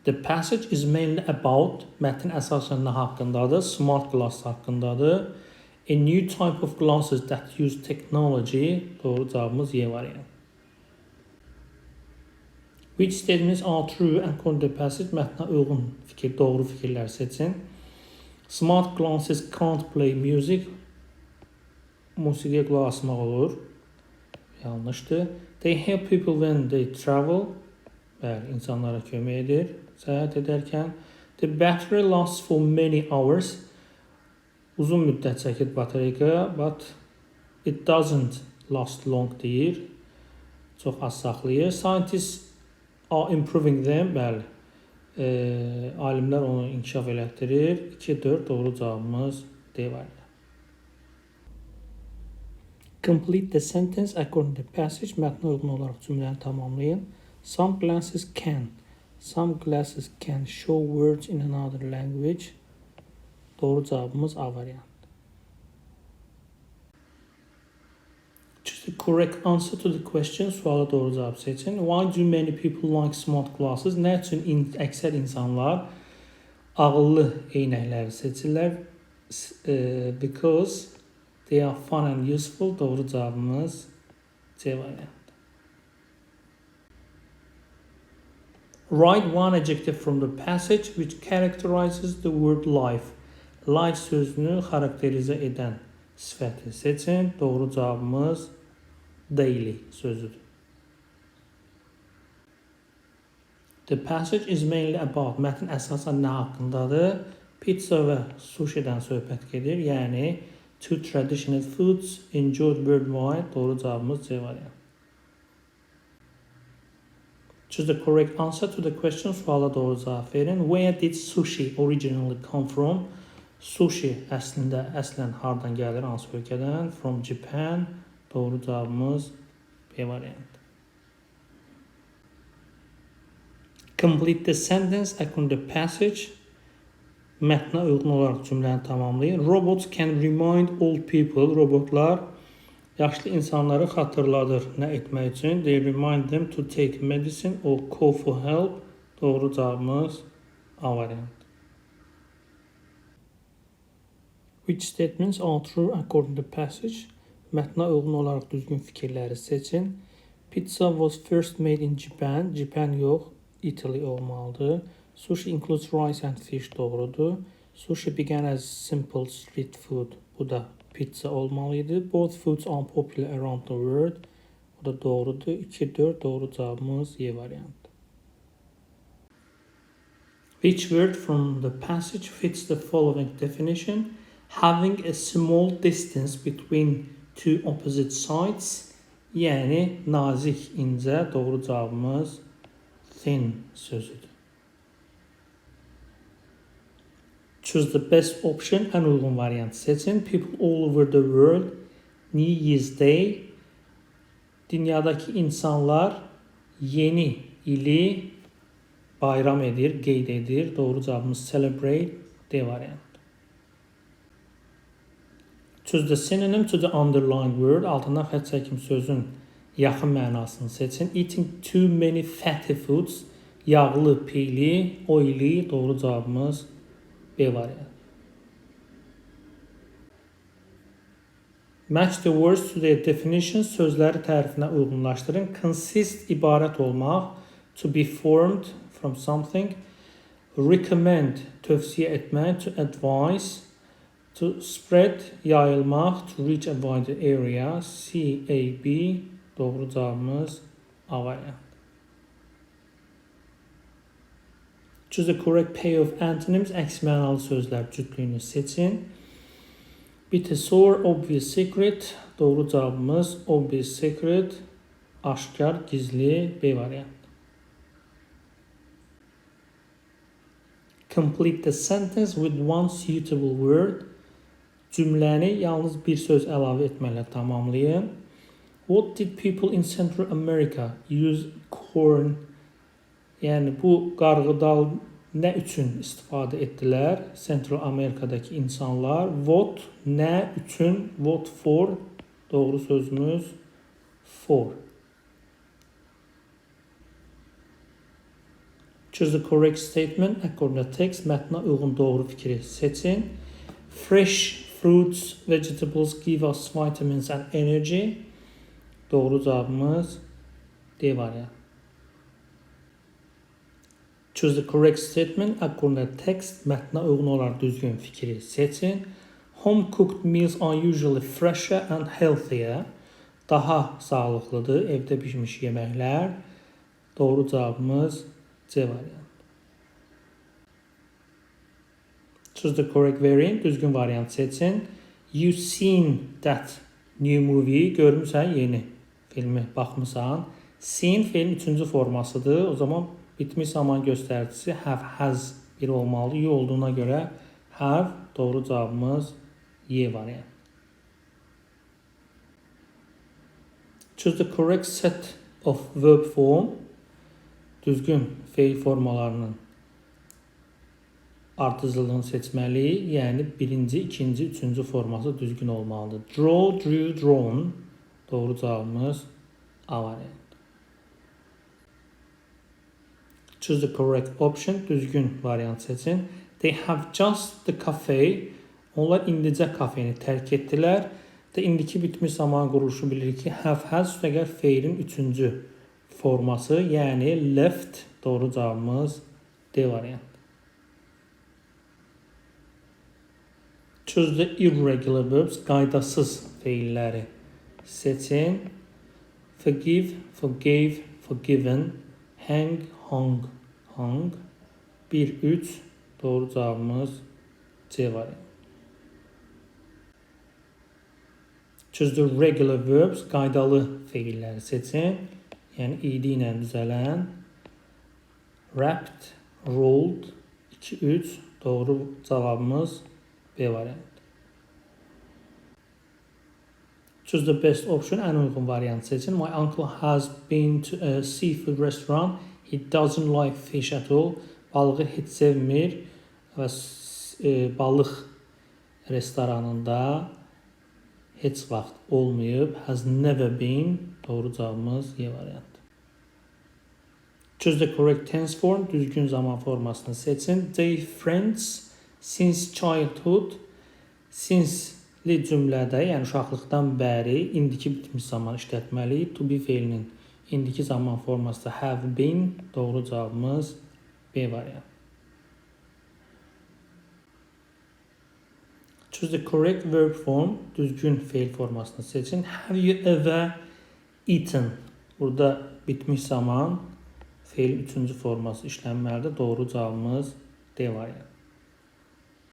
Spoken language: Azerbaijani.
The passage is mainly about, mətn əsasən nə haqqındadır? Smart glass haqqındadır. A new type of glasses that use technology. Doğru cavabımız Y variantı. Which statements are true according to the passage? Mətnə uyğun fikir, doğru fikirlər seçin. Smart glasses can't play music. Musiqiyə qulaq asmaq olur. Yanlışdır. They help people when they travel. Bəli, insanlara kömək edir səyahət edərkən. The battery lasts for many hours. Uzun müddət çəkir batareyka, but it doesn't last long deyir. Çox az saxlayır. Scientists are improving them. Bəli. Alimlər onu inkişaf elətdirir. 2-4 doğru cavabımız D variantı. Complete the sentence according to the passage. Mətnə uyğun olaraq cümləni tamamlayın. Some glasses can show words in another language. Doğru cavabımız A variantı. Choose the correct answer to the question. Suala doğru cavab seçin. Why do many people like smart glasses? Nə üçün əksər insanlar ağıllı eynəkləri seçirlər? Because they are fun and useful. Doğru cavabımız C variantı. Write one adjective from the passage which characterizes the word life. Life sözünü xarakterizə edən sifəti seçin. Doğru cavabımız daily sözüdür. The passage is mainly about. Mətn əsasən nə haqqındadır? Pizza və sushidən söhbət gedir. Yəni, two traditional foods enjoyed worldwide. Doğru cavabımız C variantı. Choose the correct answer to the question. Suala doğru cavab verin. Where did sushi originally come from? Sushi əslən hardan gəlir? Hansı ölkədən? From Japan. Doğru cavabımız B variantı. Complete the sentence according to the passage. Mətnə uyğun olaraq cümləni tamamlayın. Robots can remind old people. Robotlar yaşlı insanları xatırladır. Nə etmək üçün? They remind them to take medicine or call for help. Doğru cavabımız A variantı. Which statements are true according to the passage? Mətnə uyğun olaraq düzgün fikirləri seçin. Pizza was first made in Japan. Japan yox, Italy olmalıdır. Sushi includes rice and fish. Doğrudur. Sushi began as simple street food. Bu da pizza olmalıydı. Both foods are popular around the world. Bu da doğrudur. 2-4 doğru cevabımız Y variantı. Which word from the passage fits the following definition? Having a small distance between two opposite sides. Yəni nazik, incə. Doğru cevabımız thin sözüdür. Choose the best option. Ən uyğun variantı seçin. People all over the world New Year's Day. Dünyadakı insanlar yeni ili bayram edir, qeyd edir. Doğru cavabımız celebrate D variantı. Choose the synonym to the underlined word. Altından xətt çəkim sözün yaxın mənasını seçin. Eating too many fatty foods. Yağlı, piyli, oily. Doğru cavabımız B variantı. Match the words to their definition. Sözləri tərifinə uyğunlaşdırın. Consist ibarət olmaq. To be formed from something. Recommend tövsiyə etmək. To advise. To spread yayılmaq. To reach a wider area. C-A-B. Doğru cavabımız A variantı. Choose the correct pair of antonyms. Əks mənalı sözlər cütlüyünü seçin. Bit a sore, obvious secret. Doğru cavabımız obvious secret. Aşkar, gizli B variantı. Complete the sentence with one suitable word. Cümləni yalnız bir söz əlavə etməklə tamamlayın. What did people in Central America use corn? Yəni bu qarğıdal nə üçün istifadə etdilər? Central Amerikadakı insanlar. What, nə üçün? What for? Doğru sözümüz for. Choose the correct statement according to text. Mətnə uyğun doğru fikri seçin. Fresh fruits, vegetables give us vitamins and energy. Doğru cavabımız D variantı. Choose the correct statement according to text. Mətnə uyğun olaraq düzgün fikri seçin. Home cooked meals are usually fresher and healthier. Daha sağlıqlıdır evdə bişmiş yeməklər. Doğru cavabımız C variantı. Choose the correct variant. Düzgün variant seçin. You seen that new movie. Görmüsən yeni filmi, baxmısan. Seen feilin 3-cü formasıdır. O zaman bitmiş zaman göstəricisi have, has bir olmalı. You olduğuna görə have. Doğru cavabımız Y variant. Choose the correct set of verb form. Düzgün feil formalarının ardıcıllığını seçməliyik. Yəni birinci, ikinci, üçüncü forması düzgün olmalıdır. Draw, drew, drawn. Doğru cavabımız A variant. Choose the correct option. Düzgün variant seçin. They have just the cafe. Onlar indicə kafeni tərk etdilər. İndiki bitmiş zaman quruluşu bilir ki, have, has üstəgəl feilin 3-cü forması, yəni left. Doğru cavabımız D variant. Choose the irregular verbs. Qaydasız feilləri seçin. Forgive, forgave, forgiven. Hang, hung, hung. 1-3. Doğru cavabımız C variant. Choose the regular verbs. Qaydalı feilləri seçin. Yəni id ilə düzələn. Wrapped, rolled. 2-3. Doğru cavabımız B variant. Choose the best option. Ən uyğun variant seçin. My uncle has been to a seafood restaurant. He doesn't like fish at all. Balığı heç sevmir və balıq restoranında heç vaxt olmayıb. Has never been. Doğru cavabımız Y variant. Choose the correct tense form. Düzgün zaman formasını seçin. They friends since childhood. Since-li cümlədə, yəni uşaqlıqdan bəri indiki bitmiş zaman işlətməliyik. To be feilinin indiki zaman forması da have been. Doğru cavabımız B variant. Choose the correct verb form. Düzgün feil formasını seçin. Have you ever eaten? Burada bitmiş zaman feil 3-cü forması işlənməlidir. Doğru cavabımız D variant.